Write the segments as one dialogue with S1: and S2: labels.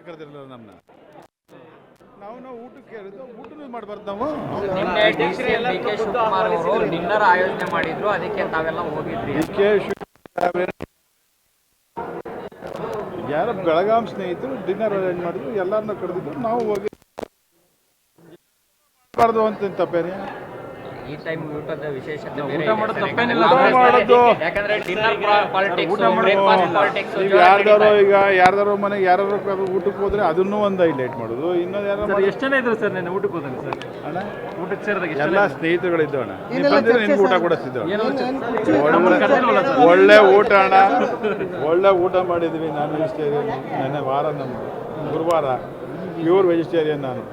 S1: ಊಟಕ್ಕೆ ಕರೆದಿರಲಿಲ್ಲ ನಮ್ಮನ್ನ. ನಾವು ಊಟಕ್ಕೆ ಹೇಳಿದ್ದು, ಊಟನೂ ಮಾಡಬಾರ್ದು ನಾವು.
S2: ನಿನ್ನೆ ಡಿ.ಕೆ. ಶಿವಕುಮಾರ್ ಅವರು ಡಿನ್ನರ್ ಆಯೋಜನೆ ಮಾಡಿದ್ರು, ಅದಕ್ಕೆ ತಾವೆಲ್ಲ ಹೋಗಿದ್ರಿ.
S1: ಡಿ.ಕೆ. ಶಿವಕುಮಾರ್ ಯಾರೋ ಬೆಳಗಾಂ ಸ್ನೇಹಿತರು ಡಿನ್ನರ್ ಅರೇಂಜ್ ಮಾಡಿದ್ರು, ಎಲ್ಲರನ್ನ ಕರೆದಿದ್ರು, ನಾವು ಹೋಗಿ ಮಾಡಬಾರ್ದು ಅಂತ ತಪ್ಪೇನೆ.
S2: ಈ ಟೈಮ್ ಊಟದ ವಿಶೇಷತೆ
S1: ಊಟ ಮಾಡೋದು
S2: ಯಾಕಂದ್ರೆ ಡಿನ್ನರ್ ಪಾಲಿಟಿಕ್ಸ್, ಬ್ರೇಕ್ಫಾಸ್ಟ್ ಪಾಲಿಟಿಕ್ಸ್.
S1: ಈಗ ಯಾರ್ದಾರೋ ಮನೆಗೆ ಯಾರು ಊಟಕ್ಕೆ ಹೋದ್ರೆ ಅದನ್ನೂ ಒಂದು ಹೈಲೈಟ್ ಮಾಡೋದು. ಇನ್ನೊಂದು ಯಾರು
S3: ಎಷ್ಟು ಜನ ಇದ್ರು ಸರ್ ನೆನ್ನೆ ಊಟಕ್ಕೆ ಹೋದಾಗ ಸರ್?
S1: ಅಣ್ಣ
S3: ಊಟಕ್ಕೆ ಸೇರಿದಾಗ
S1: ಎಲ್ಲ ಸ್ನೇಹಿತರುಗಳಿದ್ದವಣ್ಣ. ನೀವು ಬಂದ್ರೆ ನಿಮ್ಗೆ ಊಟ ಕೊಡಿಸ್ತಿದ್ದವ. ಒಳ್ಳೆ ಊಟ ಅಣ್ಣ, ಒಳ್ಳೆ ಊಟ ಮಾಡಿದ್ವಿ. ನಾನು ವೆಜಿಟೇರಿಯನ್. ನೆನ್ನೆ ವಾರ ನಮ್ದು ಗುರುವಾರ ಪ್ಯೂರ್ ವೆಜಿಟೇರಿಯನ್ ನಾನು.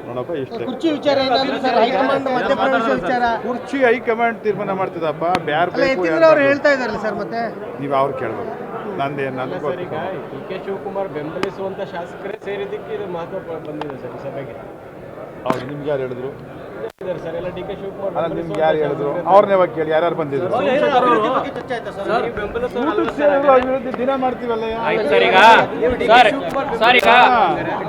S1: ನೋಡಪ್ಪ ಇಷ್ಟೇ.
S4: ಕುರ್ಚಿ ವಿಚಾರ ಏನಾದ್ರು ಸರ್? ಹೈಕಮಾಂಡ್ ಮಧ್ಯಪ್ರವೇಶ ವಿಚಾರ,
S1: ಕುರ್ಚಿ ಹೈಕಮಾಂಡ್ ತೀರ್ಮಾನ ಮಾಡ್ತದಪ್ಪ. ಬ್ಯಾರ್
S4: ಅವ್ರು ಹೇಳ್ತಾ ಇದಾರಲ್ಲ ಸರ್, ಮತ್ತೆ
S1: ನೀವು ಅವ್ರು ಕೇಳ್ಬೇಕು. ನಂದೇನು ನನಗೆ
S3: ಡಿ.ಕೆ. ಶಿವಕುಮಾರ್ ಬೆಂಬಲಿಸುವಂತ ಶಾಸಕರೇ ಸೇರಿದ್ದಕ್ಕೆ ಇದು ಮಹತ್ವ ಬಂದಿದೆ ಸರ್ ಸಭೆಗೆ.
S1: ಅವ್ರು ನಿಮ್ಗೆ ಯಾರು ಹೇಳಿದ್ರು?
S3: ಸರ್ ಎಲ್ಲ ಡಿ.ಕೆ. ಶಿವಕುಮಾರ್
S1: ಅಲ್ಲ, ನಿಮ್ಗೆ ಯಾರು ಹೇಳಿದ್ರು? ಅವ್ರನ್ನೇ ಇವಾಗ ಕೇಳಿ, ಯಾರ್ಯಾರು ಬಂದಿದ್ರು? ದಿನ ಮಾಡ್ತೀವಲ್ಲ.
S2: ಸರ್ ಈಗ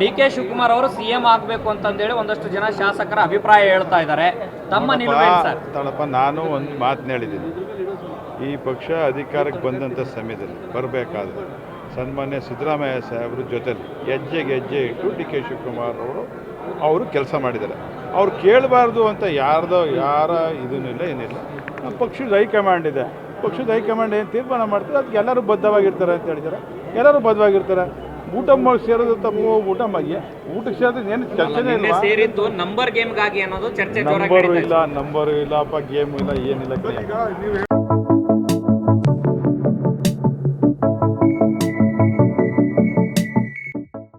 S2: ಡಿ.ಕೆ. ಶಿವಕುಮಾರ್ ಅವರು ಸಿಎಂ ಆಗ್ಬೇಕು ಅಂತಂದೇಳಿ ಒಂದಷ್ಟು ಜನ ಶಾಸಕರ ಅಭಿಪ್ರಾಯ ಹೇಳ್ತಾ ಇದ್ದಾರೆ. ತಮ್ಮ ನಿಲುವೇನು ಸರ್?
S1: ತಡಪ್ಪ, ನಾನು ಒಂದು ಮಾತನ್ನ ಹೇಳಿದ್ದೀನಿ. ಈ ಪಕ್ಷ ಅಧಿಕಾರಕ್ಕೆ ಬಂದಂಥ ಸಮಯದಲ್ಲಿ ಬರಬೇಕಾದ್ರೆ ಸನ್ಮಾನ್ಯ ಸಿದ್ದರಾಮಯ್ಯ ಸಾಹೇಬ್ರ ಜೊತೆಲಿ ಹೆಜ್ಜೆಗೆ ಹೆಜ್ಜೆ ಇಟ್ಟು ಡಿ.ಕೆ. ಶಿವಕುಮಾರ್ ಅವರು ಕೆಲಸ ಮಾಡಿದ್ದಾರೆ. ಅವ್ರು ಕೇಳಬಾರ್ದು ಅಂತ ಯಾರ ಇದನ್ನಿಲ್ಲ, ಏನಿಲ್ಲ. ನಮ್ಮ ಪಕ್ಷದ ಹೈಕಮಾಂಡ್ ಇದೆ. ಪಕ್ಷದ ಹೈಕಮಾಂಡ್ ಏನು ತೀರ್ಮಾನ ಮಾಡ್ತಾರೆ ಅದಕ್ಕೆ ಎಲ್ಲರೂ ಬದ್ಧವಾಗಿರ್ತಾರೆ ಅಂತ ಹೇಳಿದ್ದಾರೆ. ಎಲ್ಲರೂ ಬದ್ಧವಾಗಿರ್ತಾರೆ. ಊಟ ಸೇರೋದು ತಪ್ಪು. ಊಟಕ್ಕೆ ಸೇರಿದ್ರೆ ಏನು ಚರ್ಚೆನೇ ಇಲ್ಲ.
S2: ಸೇರಿದ್ದು ನಂಬರ್ ಗೇಮ್ಗಾಗಿ ಅನ್ನೋದು ಚರ್ಚೆ.
S1: ನಂಬರು ಇಲ್ಲಪ್ಪ, ಗೇಮು ಇಲ್ಲ, ಏನಿಲ್ಲ.